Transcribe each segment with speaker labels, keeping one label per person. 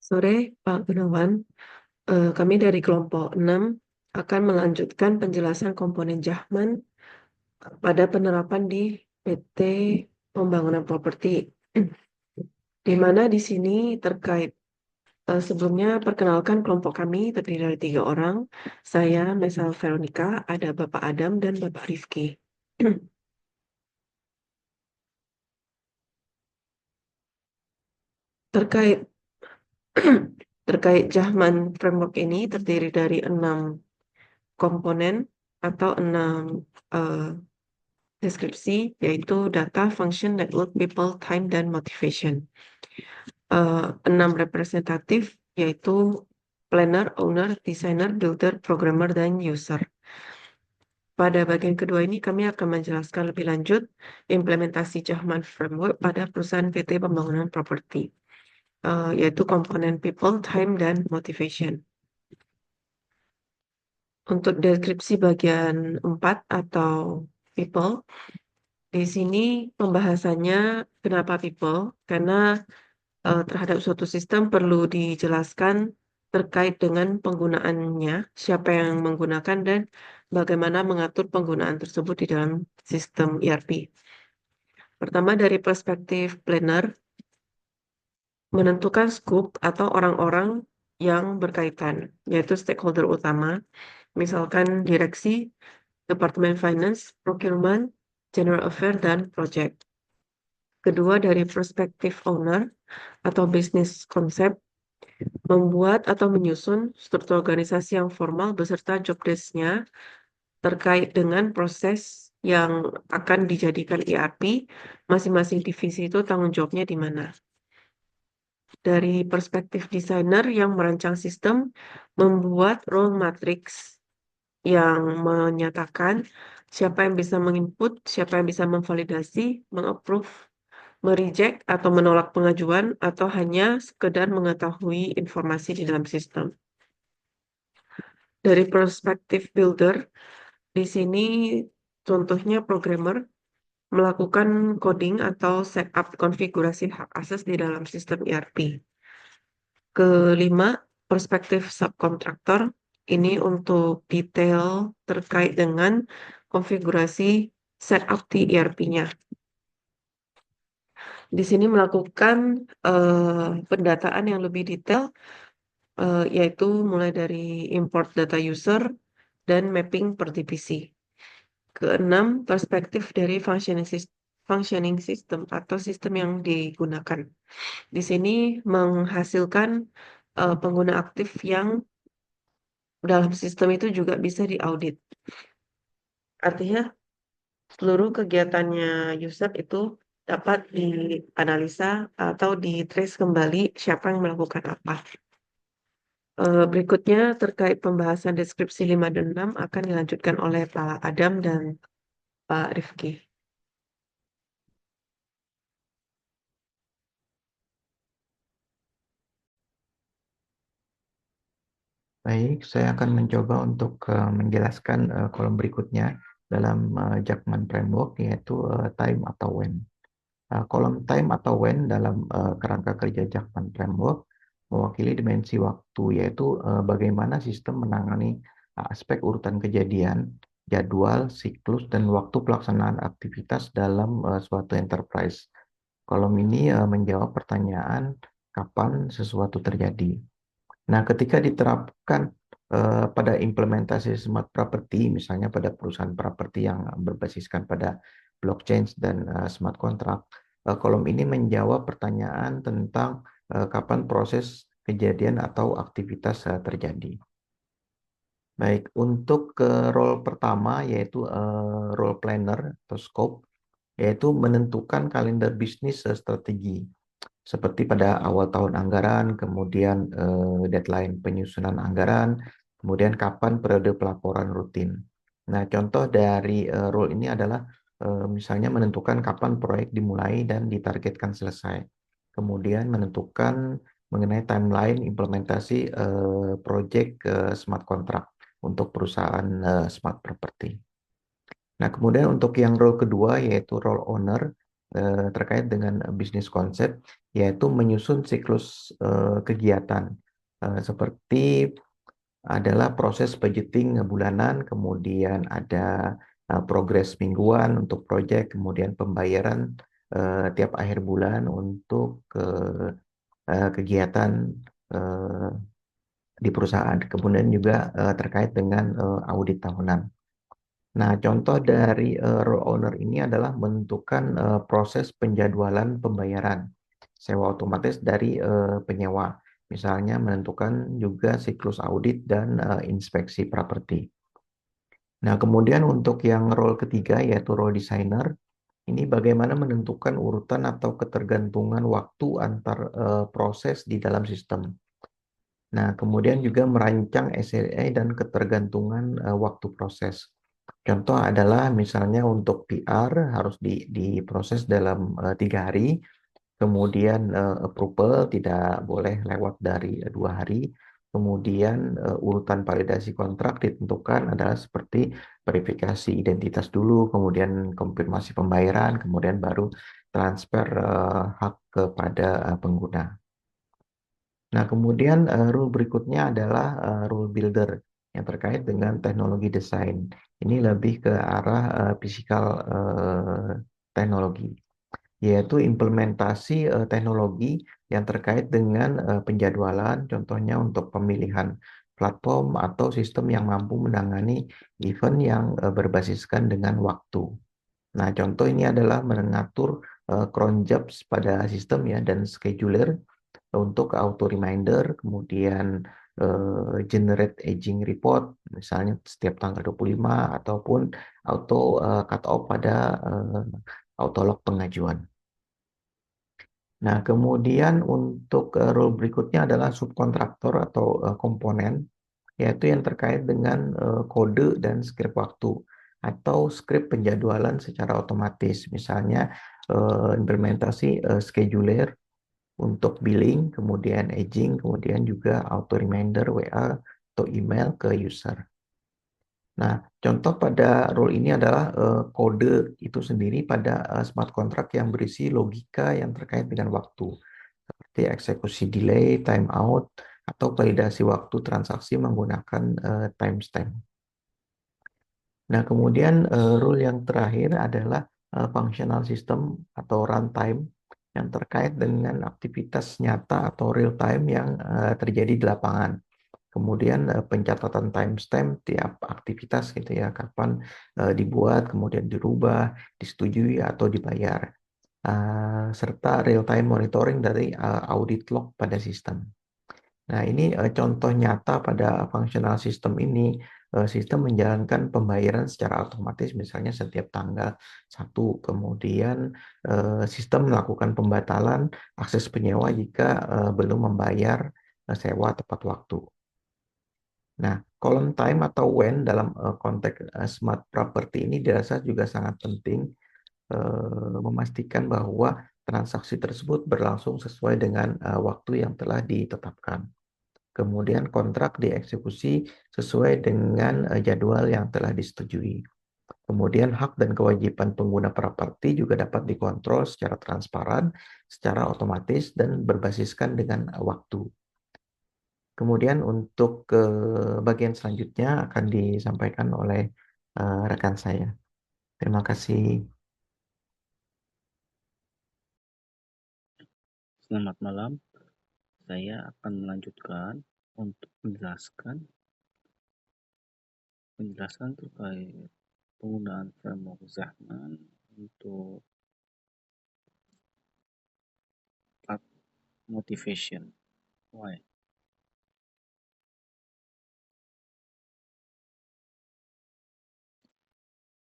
Speaker 1: Sore, Pak Gunawan. Kami dari kelompok 6 akan melanjutkan penjelasan komponen Jahman pada penerapan di PT Pembangunan Properti. Di mana di sini terkait sebelumnya perkenalkan kelompok kami terdiri dari 3 orang. Saya, Mesal Veronica, ada Bapak Adam dan Bapak Rifki. Terkait terkait Jahman Framework ini terdiri dari 6 komponen atau 6 eh, deskripsi, yaitu data, function, network, people, time, dan motivation. 6 representatif, yaitu planner, owner, designer, builder, programmer, dan user. Pada bagian kedua ini kami akan menjelaskan lebih lanjut implementasi Jahman Framework pada perusahaan PT Pembangunan Properti, yaitu komponen people, time, dan motivation. Untuk deskripsi bagian 4 atau people, di sini pembahasannya kenapa people, karena terhadap suatu sistem perlu dijelaskan terkait dengan penggunaannya, siapa yang menggunakan, dan bagaimana mengatur penggunaan tersebut di dalam sistem ERP. Pertama, dari perspektif planner, menentukan scope atau orang-orang yang berkaitan, yaitu stakeholder utama, misalkan direksi, Departemen Finance, Procurement, General Affair, dan Project. Kedua, dari perspektif owner atau bisnis konsep, membuat atau menyusun struktur organisasi yang formal beserta job desk-nya terkait dengan proses yang akan dijadikan ERP, masing-masing divisi itu tanggung jawabnya di mana. Dari perspektif desainer yang merancang sistem, membuat role matrix yang menyatakan siapa yang bisa menginput, siapa yang bisa memvalidasi, mengapprove, mereject atau menolak pengajuan, atau hanya sekedar mengetahui informasi di dalam sistem. Dari perspektif builder, di sini contohnya programmer melakukan coding atau setup konfigurasi hak akses di dalam sistem ERP. Kelima, perspektif subkontraktor. Ini untuk detail terkait dengan konfigurasi setup di ERP-nya. Di sini melakukan pendataan yang lebih detail, yaitu mulai dari import data user dan mapping per divisi. Keenam, perspektif dari functioning system atau sistem yang digunakan. Di sini menghasilkan pengguna aktif yang dalam sistem itu juga bisa diaudit. Artinya seluruh kegiatannya user itu dapat dianalisa atau di-trace kembali siapa yang melakukan apa. Berikutnya terkait pembahasan deskripsi 5 dan 6 akan dilanjutkan oleh Pak Adam dan Pak Rifki.
Speaker 2: Baik, saya akan mencoba untuk menjelaskan kolom berikutnya dalam Jackman Framework, yaitu time atau when. Kolom time atau when dalam kerangka kerja Jackman Framework mewakili dimensi waktu, yaitu bagaimana sistem menangani aspek urutan kejadian, jadwal, siklus, dan waktu pelaksanaan aktivitas dalam suatu enterprise. Kolom ini menjawab pertanyaan kapan sesuatu terjadi. Nah, ketika diterapkan pada implementasi smart property, misalnya pada perusahaan properti yang berbasiskan pada blockchain dan smart contract, kolom ini menjawab pertanyaan tentang kapan proses kejadian atau aktivitas terjadi. Baik, untuk role pertama yaitu role planner atau scope, yaitu menentukan kalender bisnis strategi seperti pada awal tahun anggaran, kemudian deadline penyusunan anggaran, kemudian kapan periode pelaporan rutin. Nah, contoh dari role ini adalah misalnya menentukan kapan proyek dimulai dan ditargetkan selesai. Kemudian menentukan mengenai timeline implementasi proyek smart contract untuk perusahaan smart property. Nah, kemudian untuk yang role kedua yaitu role owner, terkait dengan bisnis konsep, yaitu menyusun siklus kegiatan seperti adalah proses budgeting bulanan, kemudian ada progres mingguan untuk proyek, kemudian pembayaran tiap akhir bulan untuk kegiatan eh, di perusahaan. Kemudian juga terkait dengan audit tahunan. Nah, contoh dari role owner ini adalah menentukan proses penjadwalan pembayaran sewa otomatis dari penyewa. Misalnya menentukan juga siklus audit dan inspeksi properti. Nah, kemudian untuk yang role ketiga yaitu role designer, ini bagaimana menentukan urutan atau ketergantungan waktu antar proses di dalam sistem. Nah, kemudian juga merancang SLA dan ketergantungan waktu proses. Contoh adalah misalnya untuk PR harus diproses dalam 3 hari, kemudian approval tidak boleh lewat dari 2 hari, kemudian urutan validasi kontrak ditentukan adalah seperti verifikasi identitas dulu, kemudian konfirmasi pembayaran, kemudian baru transfer hak kepada pengguna. Nah, kemudian rule berikutnya adalah rule builder yang terkait dengan teknologi desain. Ini lebih ke arah physical teknologi, yaitu implementasi teknologi yang terkait dengan penjadwalan, contohnya untuk pemilihan platform atau sistem yang mampu menangani event yang berbasiskan dengan waktu. Nah, contoh ini adalah mengatur cron jobs pada sistem ya dan scheduler untuk auto reminder, kemudian generate aging report, misalnya setiap tanggal 25, ataupun auto cut off pada auto log pengajuan. Nah, kemudian untuk role berikutnya adalah subkontraktor atau komponen, yaitu yang terkait dengan kode dan skrip waktu atau skrip penjadwalan secara otomatis. Misalnya implementasi scheduler untuk billing, kemudian aging, kemudian juga auto reminder WA atau email ke user. Nah, contoh pada rule ini adalah kode itu sendiri pada smart contract yang berisi logika yang terkait dengan waktu, seperti eksekusi delay, timeout, atau validasi waktu transaksi menggunakan timestamp. Nah, kemudian rule yang terakhir adalah functional system atau runtime yang terkait dengan aktivitas nyata atau real time yang terjadi di lapangan. Kemudian pencatatan timestamp tiap aktivitas gitu ya, kapan dibuat, kemudian dirubah, disetujui atau dibayar. Serta real time monitoring dari audit log pada sistem. Nah, ini contoh nyata pada functional system ini, sistem menjalankan pembayaran secara otomatis misalnya setiap tanggal 1, kemudian sistem melakukan pembatalan akses penyewa jika belum membayar sewa tepat waktu. Nah, column time atau when dalam konteks smart property ini dirasa juga sangat penting memastikan bahwa transaksi tersebut berlangsung sesuai dengan waktu yang telah ditetapkan. Kemudian kontrak dieksekusi sesuai dengan jadwal yang telah disetujui. Kemudian hak dan kewajiban pengguna properti juga dapat dikontrol secara transparan, secara otomatis, dan berbasiskan dengan waktu. Kemudian untuk bagian selanjutnya akan disampaikan oleh rekan saya. Terima kasih.
Speaker 3: Selamat malam, saya akan melanjutkan untuk penjelasan terkait penggunaan framework Zahman untuk motivation. Why?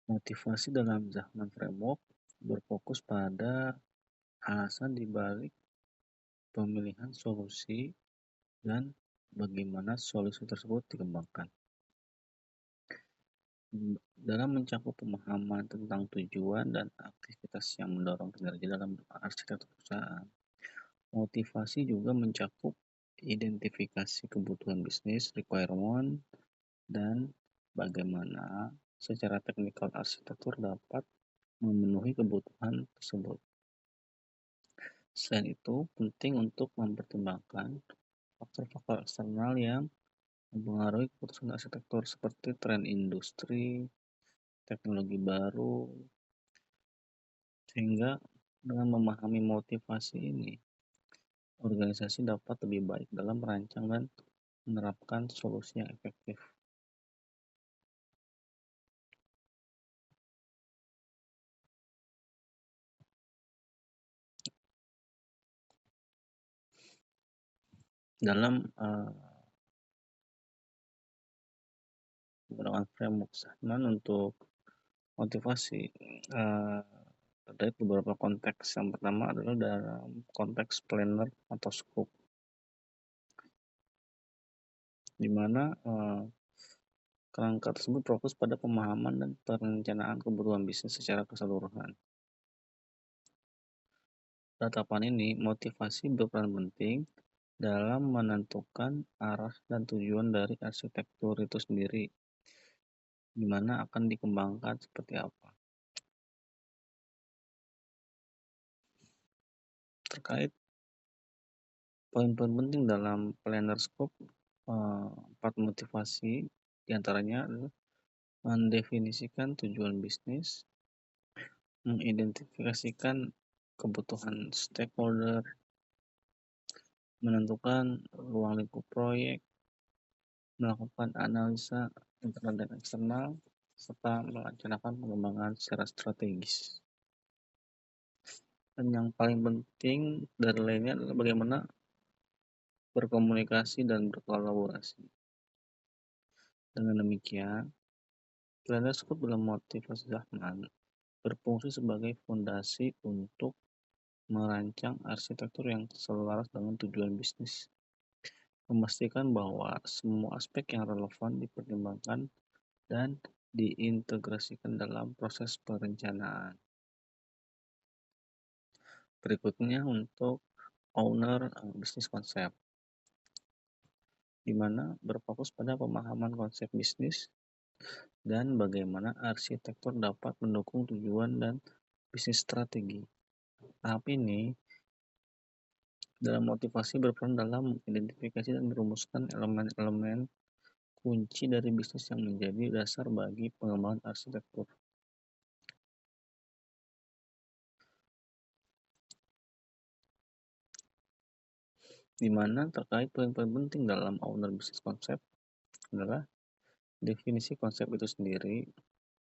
Speaker 3: Motivasi dalam Zahman framework berfokus pada alasan dibalik pemilihan solusi dan bagaimana solusi tersebut dikembangkan. Dalam mencakup pemahaman tentang tujuan dan aktivitas yang mendorong kinerja dalam arsitektur perusahaan, motivasi juga mencakup identifikasi kebutuhan bisnis, requirement, dan bagaimana secara teknikal arsitektur dapat memenuhi kebutuhan tersebut. Selain itu, penting untuk mempertimbangkan faktor-faktor eksternal yang mempengaruhi keputusan arsitektur seperti tren industri, teknologi baru, sehingga dengan memahami motivasi ini, organisasi dapat lebih baik dalam merancang dan menerapkan solusi yang efektif. Dalam menggunakan framework Sachman untuk motivasi, terkait beberapa konteks. Yang pertama adalah dalam konteks planner atau scope, di mana kerangka tersebut fokus pada pemahaman dan perencanaan kebutuhan bisnis secara keseluruhan. Pada tahapan ini, motivasi berperan penting dalam menentukan arah dan tujuan dari arsitektur itu sendiri, di mana akan dikembangkan seperti apa. Terkait poin-poin penting dalam planner scope, 4 motivasi diantaranya adalah mendefinisikan tujuan bisnis, mengidentifikasikan kebutuhan stakeholder, menentukan ruang lingkup proyek, melakukan analisa internal dan eksternal, serta melaksanakan pengembangan secara strategis. Dan yang paling penting dari lainnya adalah bagaimana berkomunikasi dan berkolaborasi. Dengan demikian, planner scope dalam motivasi Sachman berfungsi sebagai fondasi untuk merancang arsitektur yang selaras dengan tujuan bisnis, memastikan bahwa semua aspek yang relevan dipertimbangkan dan diintegrasikan dalam proses perencanaan. Berikutnya untuk owner bisnis konsep, di mana berfokus pada pemahaman konsep bisnis dan bagaimana arsitektur dapat mendukung tujuan dan bisnis strategi. Tahap ini dalam motivasi berperan dalam mengidentifikasi dan merumuskan elemen-elemen kunci dari bisnis yang menjadi dasar bagi pengembangan arsitektur. Di mana terkait poin-poin penting dalam owner bisnis konsep adalah definisi konsep itu sendiri,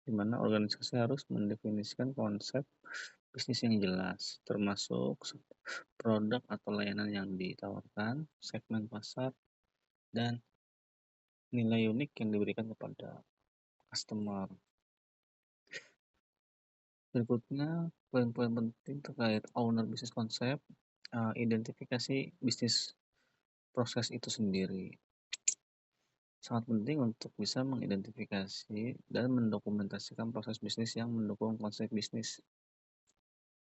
Speaker 3: di mana organisasi harus mendefinisikan konsep bisnis yang jelas, termasuk produk atau layanan yang ditawarkan, segmen pasar, dan nilai unik yang diberikan kepada customer. Berikutnya, poin-poin penting terkait owner bisnis konsep, identifikasi bisnis proses itu sendiri. Sangat penting untuk bisa mengidentifikasi dan mendokumentasikan proses bisnis yang mendukung konsep bisnis,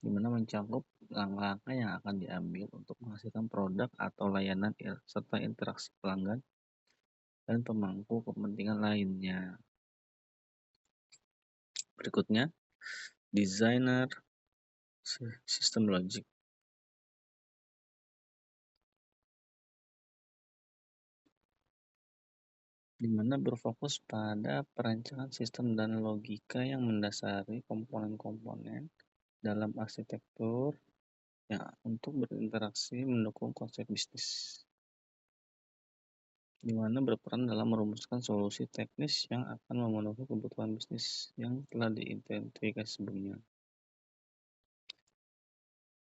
Speaker 3: di mana mencakup langkah-langkah yang akan diambil untuk menghasilkan produk atau layanan serta interaksi pelanggan dan pemangku kepentingan lainnya. Berikutnya, designer system logic, di mana berfokus pada perancangan sistem dan logika yang mendasari komponen-komponen dalam arsitektur yang untuk berinteraksi mendukung konsep bisnis, di mana berperan dalam merumuskan solusi teknis yang akan memenuhi kebutuhan bisnis yang telah diidentifikasi sebelumnya.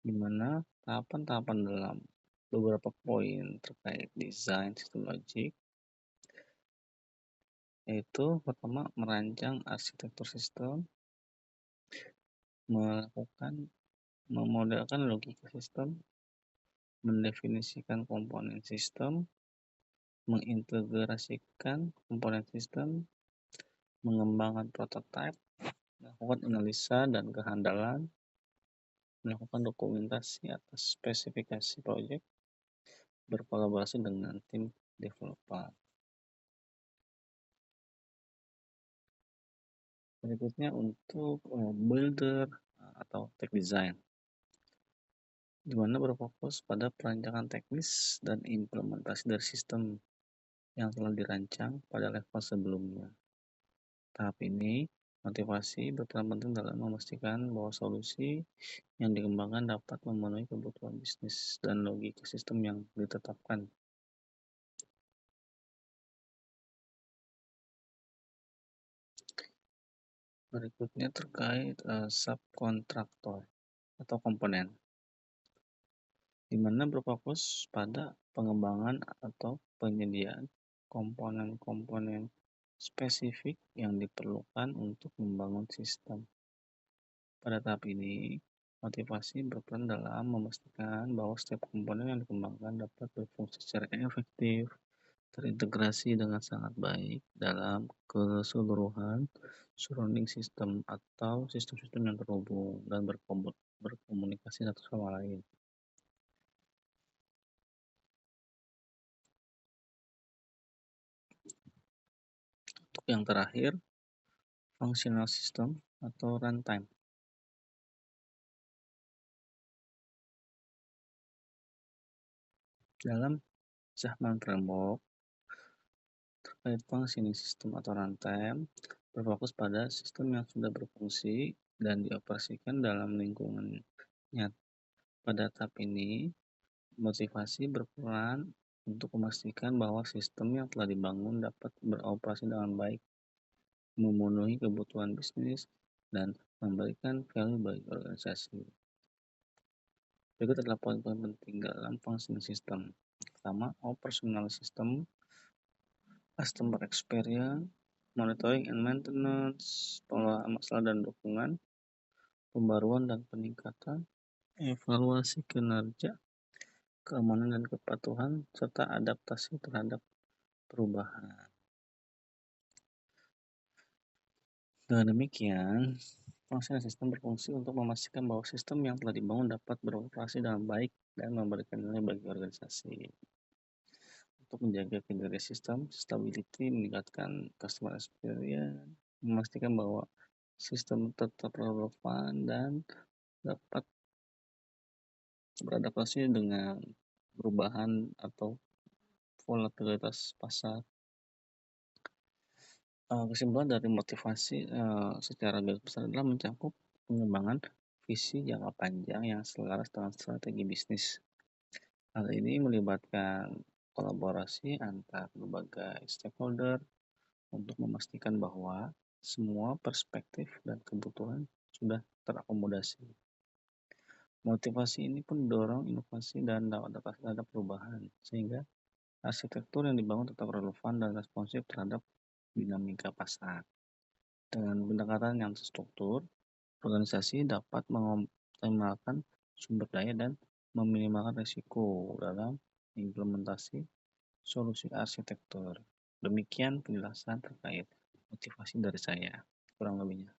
Speaker 3: Di mana tahapan-tahapan dalam beberapa poin terkait desain sistem logik, yaitu pertama merancang arsitektur sistem, memodelkan logika sistem, mendefinisikan komponen sistem, mengintegrasikan komponen sistem, mengembangkan prototipe, melakukan analisa dan kehandalan, melakukan dokumentasi atas spesifikasi proyek, berkolaborasi dengan tim developer. Berikutnya untuk builder atau tech design, di mana berfokus pada perancangan teknis dan implementasi dari sistem yang telah dirancang pada level sebelumnya. Tahap ini, motivasi berperan penting dalam memastikan bahwa solusi yang dikembangkan dapat memenuhi kebutuhan bisnis dan logika sistem yang ditetapkan. Berikutnya terkait subkontraktor atau komponen, di mana berfokus pada pengembangan atau penyediaan komponen-komponen spesifik yang diperlukan untuk membangun sistem. Pada tahap ini, motivasi berperan dalam memastikan bahwa setiap komponen yang dikembangkan dapat berfungsi secara efektif, terintegrasi dengan sangat baik dalam keseluruhan surrounding system atau sistem-sistem yang terhubung dan berkomunikasi satu sama lain. Untuk yang terakhir, functional system atau runtime. Dalam Zahman Framework, terkait functioning system atau runtime, berfokus pada sistem yang sudah berfungsi dan dioperasikan dalam lingkungannya. Pada tahap ini, motivasi berperan untuk memastikan bahwa sistem yang telah dibangun dapat beroperasi dengan baik, memenuhi kebutuhan bisnis, dan memberikan value bagi organisasi. Berikut adalah poin-poin penting dalam functioning system. Pertama, operational system, customer experience, monitoring and maintenance, pengelolaan masalah dan dukungan, pembaruan dan peningkatan, evaluasi kinerja, keamanan dan kepatuhan, serta adaptasi terhadap perubahan. Dengan demikian, functional system berfungsi untuk memastikan bahwa sistem yang telah dibangun dapat beroperasi dengan baik dan memberikan nilai bagi organisasi. Untuk menjaga kinerja sistem, stability, meningkatkan customer experience, memastikan bahwa sistem tetap relevan dan dapat beradaptasi dengan perubahan atau volatilitas pasar. Kesimpulan dari motivasi secara garis besar adalah mencakup pengembangan visi jangka panjang yang selaras dengan strategi bisnis. Hal ini melibatkan kolaborasi antar berbagai stakeholder untuk memastikan bahwa semua perspektif dan kebutuhan sudah terakomodasi. Motivasi ini pun mendorong inovasi dan adaptasi terhadap perubahan, sehingga arsitektur yang dibangun tetap relevan dan responsif terhadap dinamika pasar. Dengan pendekatan yang terstruktur, organisasi dapat mengoptimalkan sumber daya dan meminimalkan risiko dalam implementasi solusi arsitektur. Demikian penjelasan terkait motivasi dari saya, kurang lebihnya.